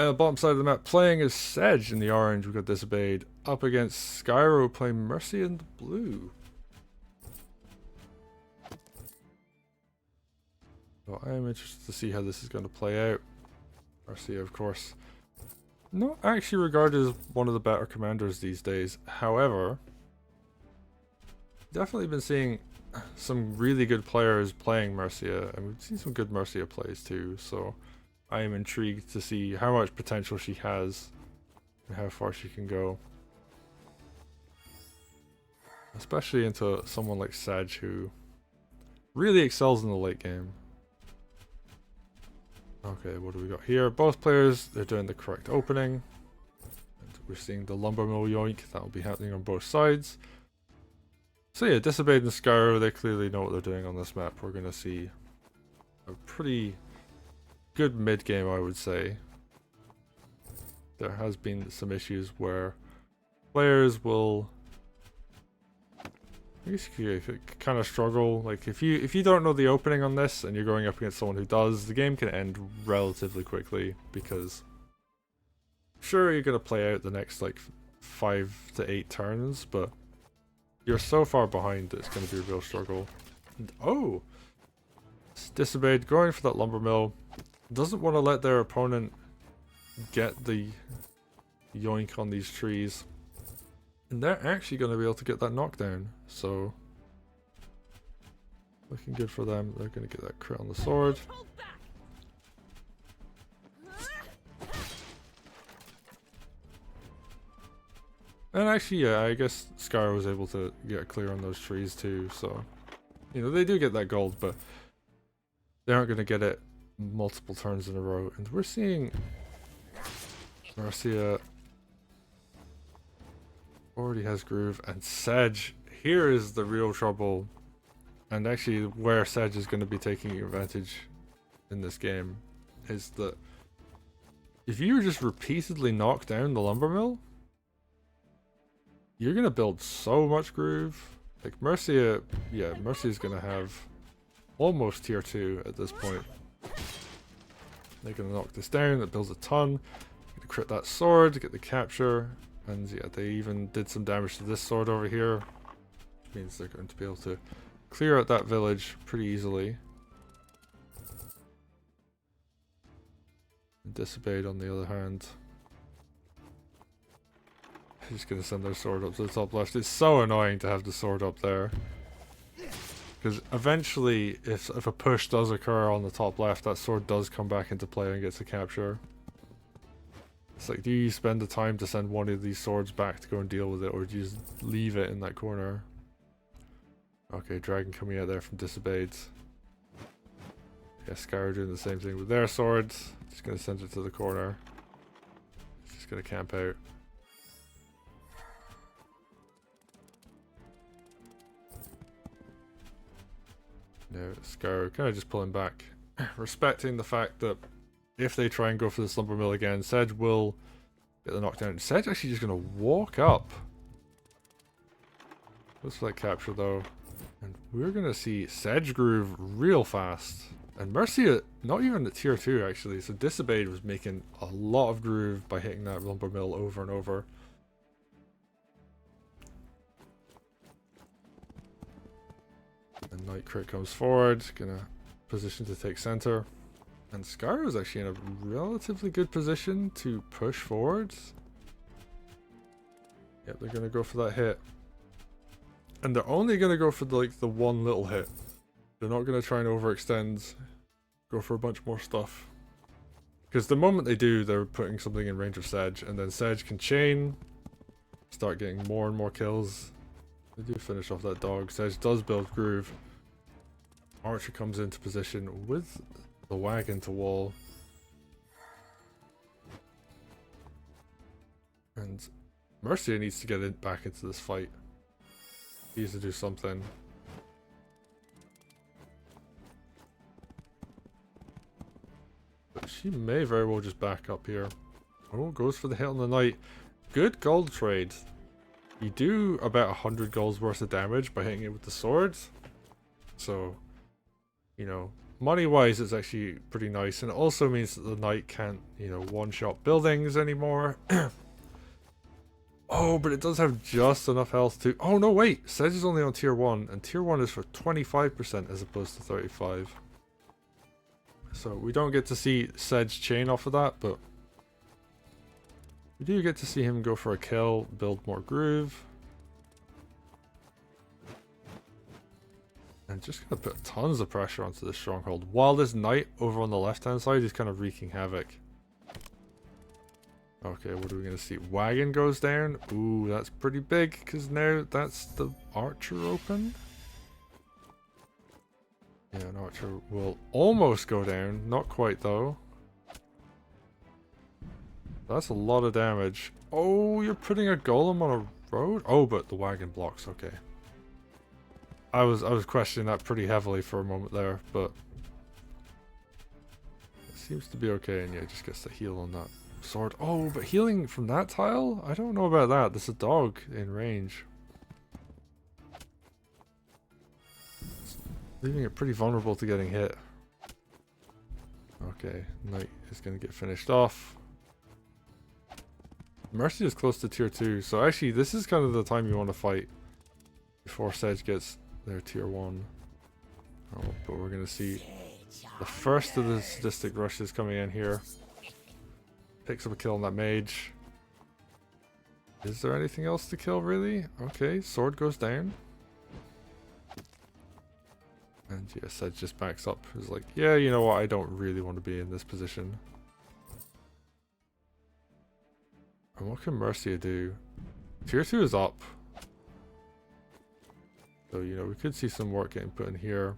Bottom side of the map, playing as Sedge in the orange, we've got Disobeyed, up against Skyro playing Mercia in the blue. So I am interested to see how this is going to play out. Mercia, of course, not actually regarded as one of the better commanders these days. However, definitely been seeing some really good players playing Mercia, and we've seen some good Mercia plays too, so I am intrigued to see how much potential she has and how far she can go. Especially into someone like Sedge, who really excels in the late game. Okay, what do we got here? Both players, they're doing the correct opening. And we're seeing the lumber mill yoink, that will be happening on both sides. So yeah, Disobeyed and Skyro, they clearly know what they're doing on this map. We're going to see a pretty good mid game, I would say. There has been some issues where players will, I guess you could kind of struggle. Like if you don't know the opening on this and you're going up against someone who does, the game can end relatively quickly, because sure, you're going to play out the next like 5 to 8 turns, but you're so far behind that it's going to be a real struggle. And, oh! It's Disobeyed going for that lumber mill. Doesn't want to let their opponent get the yoink on these trees. And they're actually going to be able to get that knockdown. So, looking good for them. They're going to get that crit on the sword. And actually, yeah, I guess Skyro was able to get clear on those trees too, so, you know, they do get that gold, but they aren't going to get it multiple turns in a row. And we're seeing Mercia already has groove, and Sedge, here is the real trouble, and actually where Sedge is going to be taking advantage in this game, is that if you just repeatedly knock down the lumber mill, you're going to build so much groove. Like Mercia, yeah, Mercia's going to have almost tier 2 at this point. They're going to knock this down, that builds a ton. Gonna crit that sword, get the capture, and yeah, they even did some damage to this sword over here, which means they're going to be able to clear out that village pretty easily. And Disobeyed, on the other hand, just gonna send their sword up to the top left. It's so annoying to have the sword up there, because eventually if a push does occur on the top left, that sword does come back into play and gets a capture. It's like, do you spend the time to send one of these swords back to go and deal with it, or do you just leave it in that corner? Okay, dragon coming out there from Disobeyed. Yeah, Skyro doing the same thing with their swords. Just gonna send it to the corner. It's just gonna camp out. No, Skyro kind of just pulling back, respecting the fact that if they try and go for the slumber mill again, Sedge will get the knockdown. Sedge actually just going to walk up. Looks for that capture though, and we're going to see Sedge groove real fast. And Mercia, not even at tier 2 actually, so Disobeyed was making a lot of groove by hitting that lumber mill over and over. And Knight crit comes forward, gonna position to take center. And Skyro is actually in a relatively good position to push forwards. Yep, they're gonna go for that hit. And they're only gonna go for the one little hit. They're not gonna try and overextend, go for a bunch more stuff. Because the moment they do, they're putting something in range of Sedge, and then Sedge can chain, start getting more and more kills. They do finish off that dog. Sedge does build groove. Archer comes into position with the wagon to wall. And Mercia needs to get back into this fight. He needs to do something. But she may very well just back up here. Oh, goes for the hit on the knight. Good gold trade. You do about 100 gold's worth of damage by hitting it with the sword. So, you know, money-wise, it's actually pretty nice, and it also means that the knight can't, you know, one-shot buildings anymore. Oh, but it does have just enough health to... Oh, no, wait! Sedge is only on tier 1, and tier 1 is for 25% as opposed to 35. So we don't get to see Sedge chain off of that, but we do get to see him go for a kill, build more groove. And just gonna put tons of pressure onto this stronghold, while this knight over on the left-hand side is kind of wreaking havoc. Okay, what are we going to see? Wagon goes down. Ooh, that's pretty big, because now that's the archer open. Yeah, an archer will almost go down. Not quite, though. That's a lot of damage. Oh, you're putting a golem on a road? Oh, but the wagon blocks. Okay. I was questioning that pretty heavily for a moment there, but it seems to be okay, and yeah, just gets the heal on that. Sword. Oh, but healing from that tile? I don't know about that. There's a dog in range. It's leaving it pretty vulnerable to getting hit. Okay, knight is going to get finished off. Mercia is close to tier 2, so actually this is kind of the time you want to fight before Sedge gets their tier 1. Oh, but we're going to see the first of the sadistic rushes coming in here. Picks up a kill on that mage. Is there anything else to kill, really? Okay, sword goes down. And yeah, Sedge just backs up. He's like, yeah, you know what? I don't really want to be in this position. And what can Mercia do? Tier 2 is up. So, you know, we could see some work getting put in here.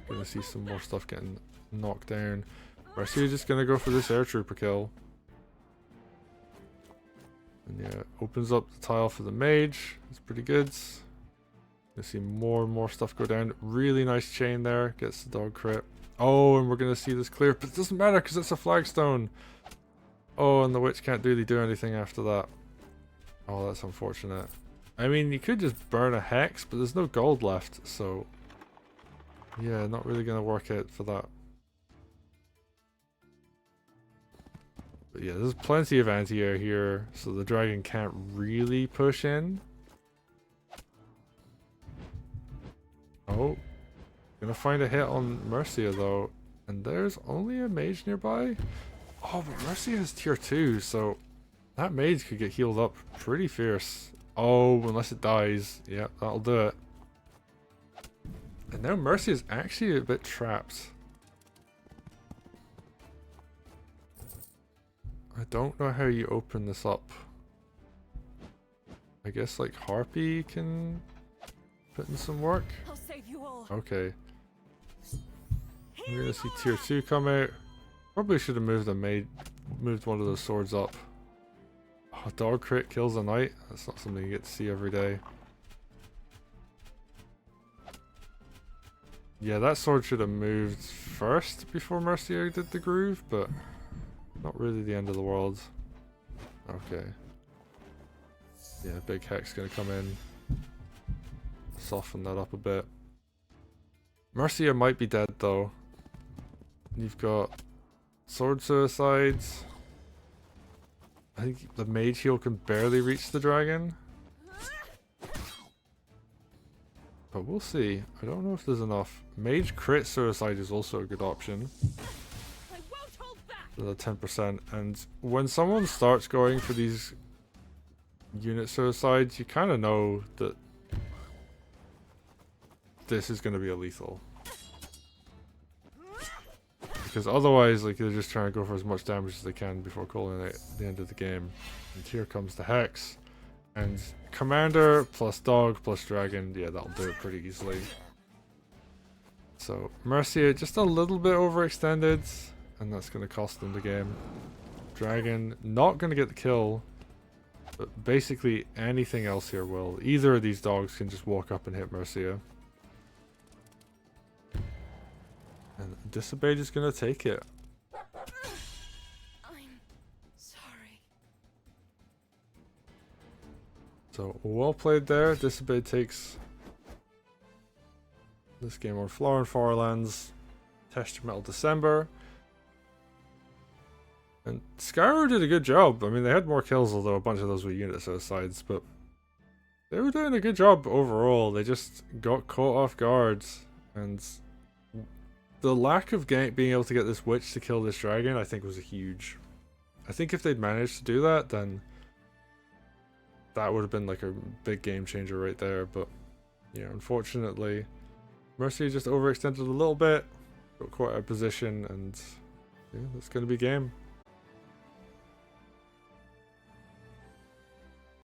Gonna see some more stuff getting knocked down. Mercia just gonna go for this air trooper kill. And yeah, opens up the tile for the mage. It's pretty good. Gonna see more and more stuff go down. Really nice chain there. Gets the dog crit. Oh, and we're gonna see this clear, but it doesn't matter because it's a flagstone. Oh, and the witch can't really do anything after that. Oh, that's unfortunate. I mean, you could just burn a hex, but there's no gold left, so yeah, not really gonna work out for that. But yeah, there's plenty of anti-air here, so the dragon can't really push in. Oh, gonna find a hit on Mercia though, and there's only a mage nearby. Oh, but Mercia has tier 2, so that mage could get healed up pretty fierce. Oh, unless it dies. Yeah, that'll do it. And now Mercia is actually a bit trapped. I don't know how you open this up. I guess like Harpy can put in some work. I'll save you all. Okay. We're gonna see tier 2 come out. Probably should have moved one of those swords up. Oh, dog crit kills a knight. That's not something you get to see every day. Yeah, that sword should have moved first before Mercia did the groove, but not really the end of the world. Okay. Yeah, big hex gonna come in. Soften that up a bit. Mercia might be dead though. You've got sword suicides. I think the mage heal can barely reach the dragon. But we'll see. I don't know if there's enough. Mage crit suicide is also a good option. The 10%, and when someone starts going for these unit suicides, you kind of know that this is going to be a lethal, because otherwise, like, they're just trying to go for as much damage as they can before calling it the end of the game. And here comes the hex, and commander plus dog plus dragon. Yeah, that'll do it pretty easily. So Mercia just a little bit overextended, and that's going to cost them the game. Dragon not going to get the kill, but basically anything else here will. Either of these dogs can just walk up and hit Mercia. And Disobeyed is going to take it. I'm sorry. So well played there. Disobeyed takes this game on Floran Farlands. Test Your Metal December. And Skyro did a good job. I mean, they had more kills, although a bunch of those were unit suicides, but they were doing a good job overall. They just got caught off guard, and the lack of being able to get this witch to kill this dragon, I think, was a huge... I think if they'd managed to do that, then that would have been like a big game changer right there. But yeah, unfortunately, Mercia just overextended a little bit, got caught out of position, and yeah, that's going to be game.